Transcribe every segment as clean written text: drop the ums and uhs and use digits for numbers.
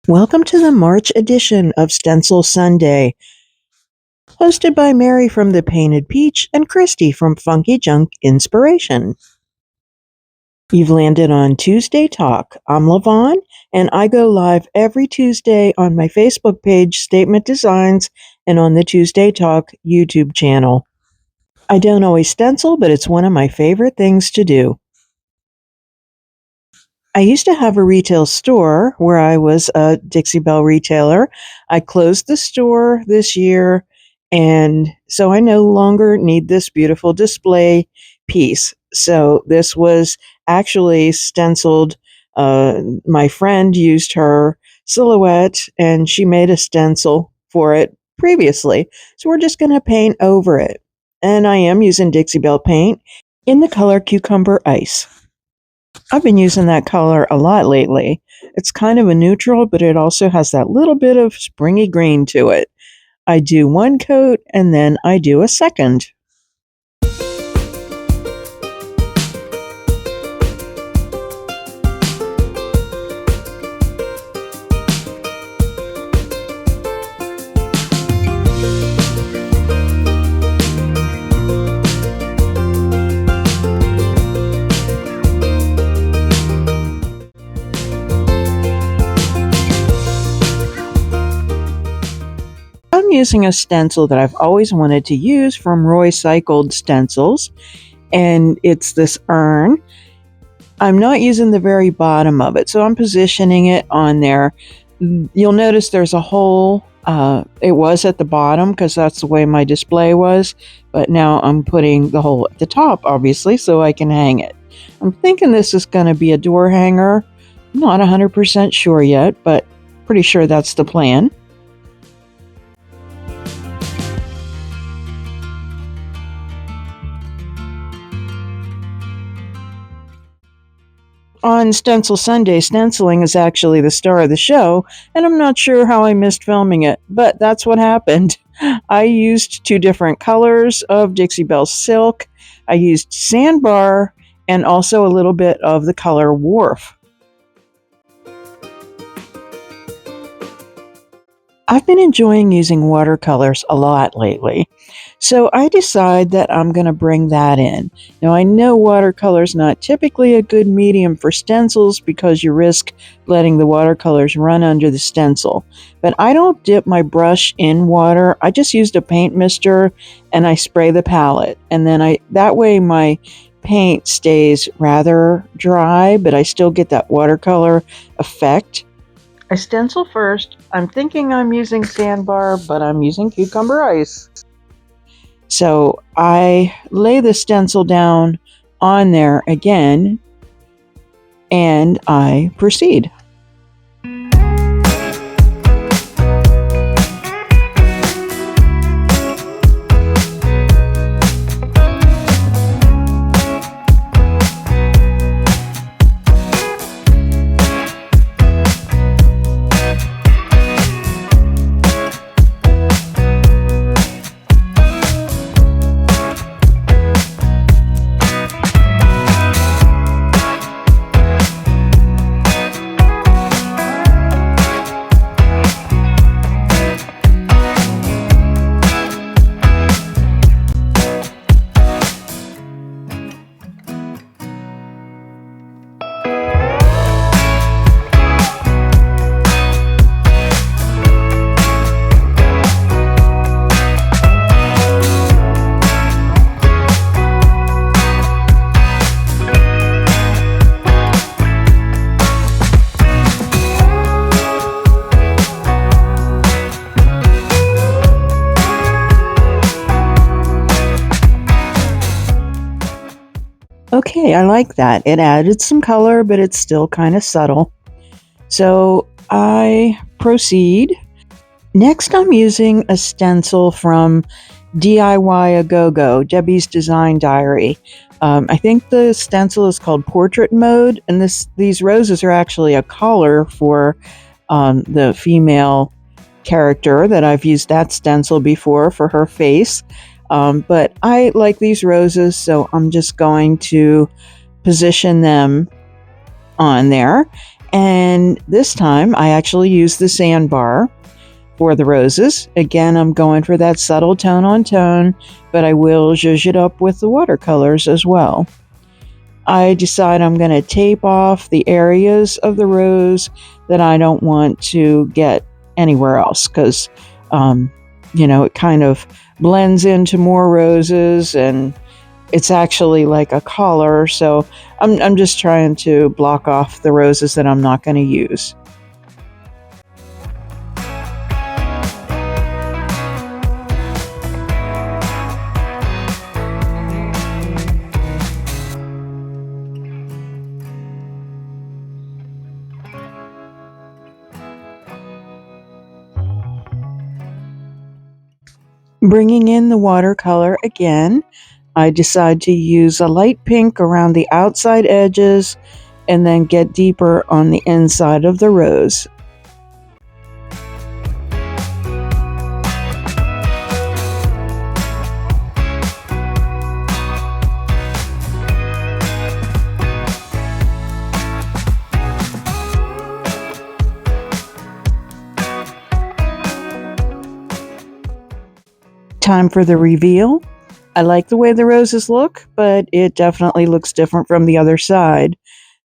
Welcome to the March edition of Stencil Sunday, hosted by Mary from The Painted Peach and Christy from Funky Junk Inspiration. You've landed on Tuesday Talk. I'm Lavon, and I go live every Tuesday on my Facebook page, Statement Designs, and on the Tuesday Talk YouTube channel. I don't always stencil, but it's one of my favorite things to do. I used to have a retail store where I was a Dixie Belle retailer. I closed the store this year, and so I no longer need this beautiful display piece. So this was actually stenciled. My friend used her silhouette, and she made a stencil for it previously. So we're just going to paint over it. And I am using Dixie Belle paint in the color Cucumber Ice. I've been using that color a lot lately. It's kind of a neutral, but it also has that little bit of springy green to it. I do one coat and then I do a second. I'm using a stencil that I've always wanted to use from Roy Cycled Stencils, and it's this urn. I'm not using the very bottom of it, so I'm positioning it on there. You'll notice there's a hole. It was at the bottom because that's the way my display was, but now I'm putting the hole at the top, obviously, so I can hang it. I'm thinking this is going to be a door hanger. I'm not 100% sure yet, but pretty sure that's the plan. On Stencil Sunday, stenciling is actually the star of the show, and I'm not sure how I missed filming it, but that's what happened. I used 2 different colors of Dixie Belle silk. I used sandbar and also a little bit of the color Wharf. I've been enjoying using watercolors a lot lately, so I decide that I'm going to bring that in. Now, I know watercolor's not typically a good medium for stencils because you risk letting the watercolors run under the stencil, but I don't dip my brush in water. I just used a paint mister and I spray the palette, and then that way my paint stays rather dry, but I still get that watercolor effect. I stencil first. I'm thinking I'm using sandbar, but I'm using Cucumber Ice. So I lay the stencil down on there again, and I proceed. Okay, I like that. It added some color, but it's still kind of subtle. So I proceed. Next, I'm using a stencil from DIY A Go-Go, Debbie's Design Diary. I think the stencil is called Portrait Mode, and these roses are actually a collar for the female character that I've used that stencil before for her face. But I like these roses, so I'm just going to position them on there. And this time I actually used the sandbar for the roses. Again, I'm going for that subtle tone on tone, but I will zhuzh it up with the watercolors as well. I decide I'm going to tape off the areas of the rose that I don't want to get anywhere else because, it kind of blends into more roses and it's actually like a collar. So I'm just trying to block off the roses that I'm not going to use. Bringing in the watercolor again, I decide to use a light pink around the outside edges and then get deeper on the inside of the rose. Time for the reveal. I like the way the roses look, but it definitely looks different from the other side.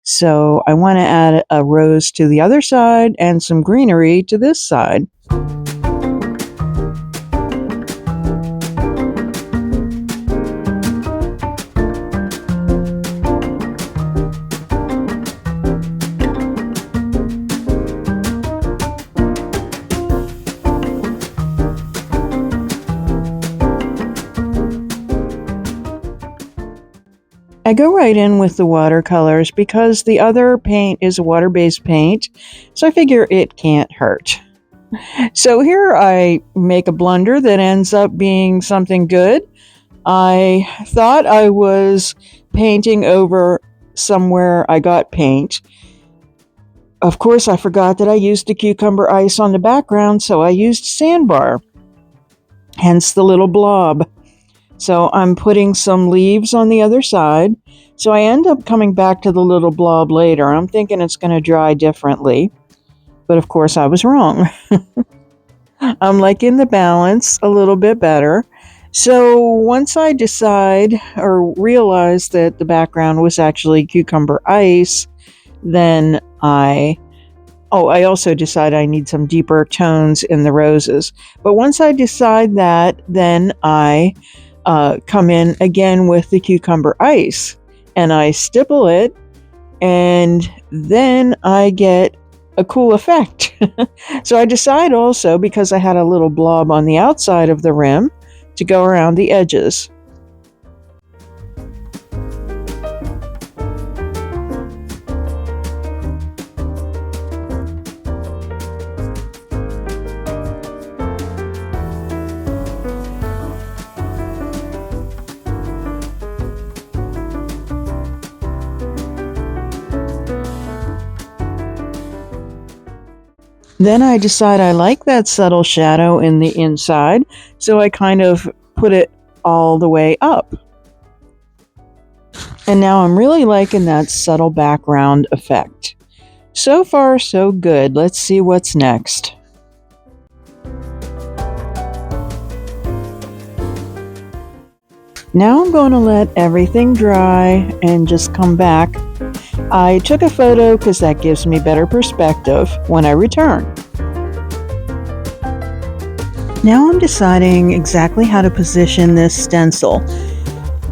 So I want to add a rose to the other side and some greenery to this side. I go right in with the watercolors because the other paint is a water-based paint, so I figure it can't hurt. So here I make a blunder that ends up being something good. I thought I was painting over somewhere I got paint. Of course, I forgot that I used the cucumber ice on the background, so I used sandbar, hence the little blob. So I'm putting some leaves on the other side. So I end up coming back to the little blob later. I'm thinking it's going to dry differently. But of course I was wrong. I'm liking the balance a little bit better. So once I decide or realize that the background was actually cucumber ice, then I also decide I need some deeper tones in the roses. But once I decide that, then I come in again with the cucumber ice and I stipple it, and then I get a cool effect. So I decide also, because I had a little blob on the outside of the rim, to go around the edges. Then I decide I like that subtle shadow in the inside, so I kind of put it all the way up. And now I'm really liking that subtle background effect. So far, so good. Let's see what's next. Now I'm going to let everything dry and just come back. I took a photo because that gives me better perspective when I return. Now I'm deciding exactly how to position this stencil.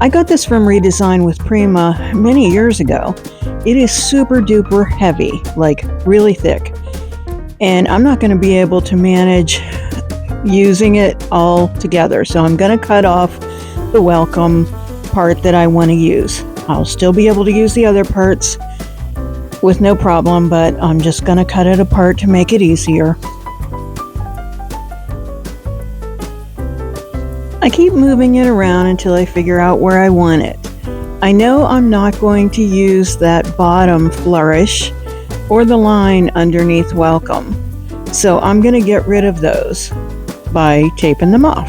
I got this from Redesign with Prima many years ago. It is super duper heavy, like really thick. And I'm not going to be able to manage using it all together. So I'm going to cut off the welcome part that I want to use. I'll still be able to use the other parts with no problem, but I'm just going to cut it apart to make it easier. I keep moving it around until I figure out where I want it. I know I'm not going to use that bottom flourish or the line underneath welcome, so I'm going to get rid of those by taping them off.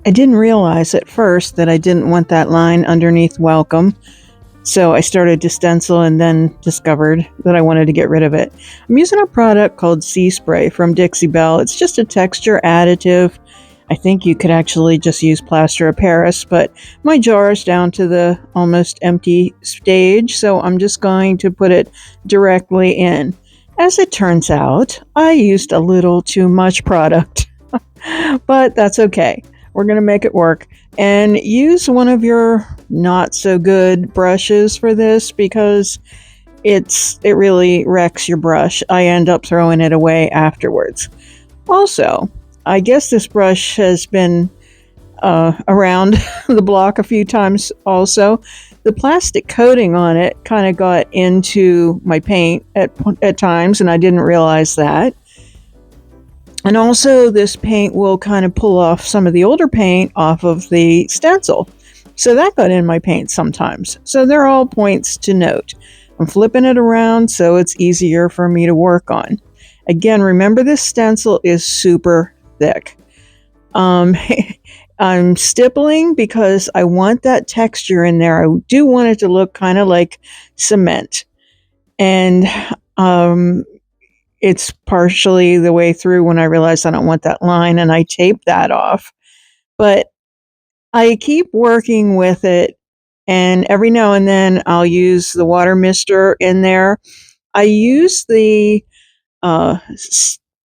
I didn't realize at first that I didn't want that line underneath welcome, so I started to stencil and then discovered that I wanted to get rid of it. I'm using a product called Sea Spray from Dixie Belle. It's just a texture additive. I think you could actually just use plaster of Paris, but my jar is down to the almost empty stage, so I'm just going to put it directly in. As it turns out, I used a little too much product, but that's okay. We're going to make it work. And use one of your not so good brushes for this because it really wrecks your brush. I end up throwing it away afterwards. Also, I guess this brush has been around the block a few times also. The plastic coating on it kind of got into my paint at times, and I didn't realize that. And also, this paint will kind of pull off some of the older paint off of the stencil. So that got in my paint sometimes. So they're all points to note. I'm flipping it around so it's easier for me to work on. Again, remember this stencil is super thick. I'm stippling because I want that texture in there. I do want it to look kind of like cement. And it's partially the way through when I realized I don't want that line, and I tape that off. But I keep working with it, and every now and then I'll use the water mister in there. I use the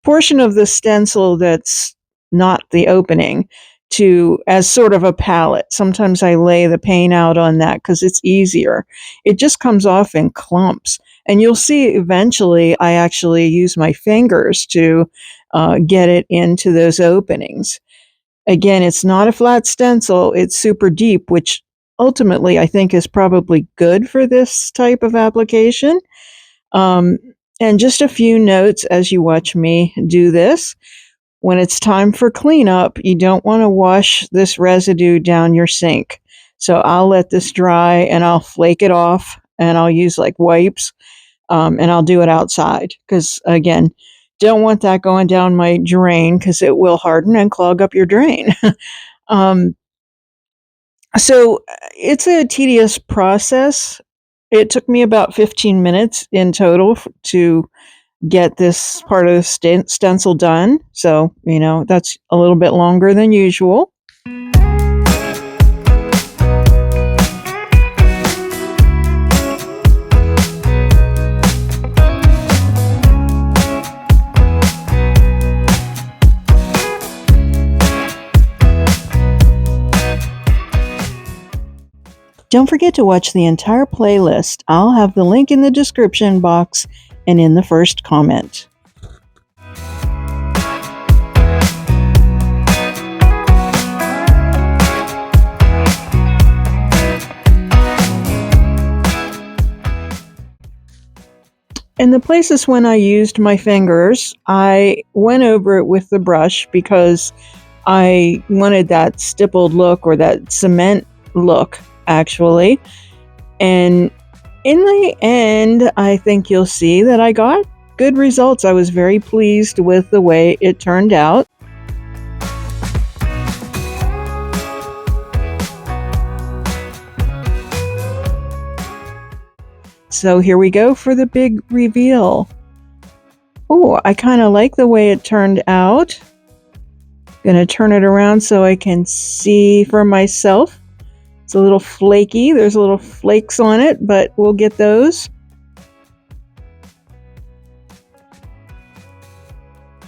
portion of the stencil that's not the opening as sort of a palette. Sometimes I lay the paint out on that because it's easier. It just comes off in clumps. And you'll see eventually I actually use my fingers to get it into those openings. Again, it's not a flat stencil. It's super deep, which ultimately I think is probably good for this type of application. And just a few notes as you watch me do this. When it's time for cleanup, you don't want to wash this residue down your sink. So I'll let this dry and I'll flake it off, and I'll use like wipes, and I'll do it outside because, again, don't want that going down my drain because it will harden and clog up your drain. So it's a tedious process. It took me about 15 minutes in total to get this part of the stencil done. So, that's a little bit longer than usual. Don't forget to watch the entire playlist. I'll have the link in the description box and in the first comment. In the places when I used my fingers, I went over it with the brush because I wanted that stippled look or that cement look, actually. And in the end, I think you'll see that I got good results. I was very pleased with the way it turned out. So here we go for the big reveal. Oh, I kind of like the way it turned out. Gonna turn it around so I can see for myself. It's a little flaky. There's little flakes on it, but we'll get those.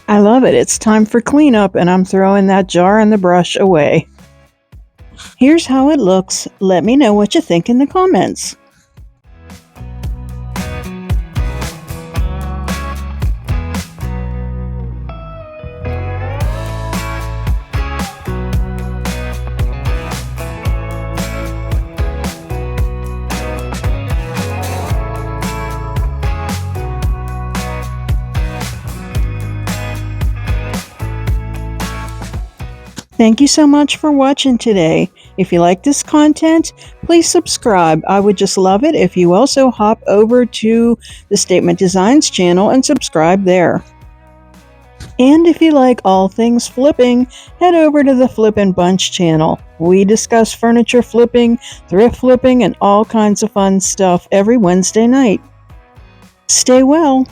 I love it. It's time for cleanup, and I'm throwing that jar and the brush away. Here's how it looks. Let me know what you think in the comments. Thank you so much for watching today. If you like this content, please subscribe. I would just love it if you also hop over to the Statement Designs channel and subscribe there. And if you like all things flipping, head over to the Flip and Bunch channel. We discuss furniture flipping, thrift flipping, and all kinds of fun stuff every Wednesday night. Stay well.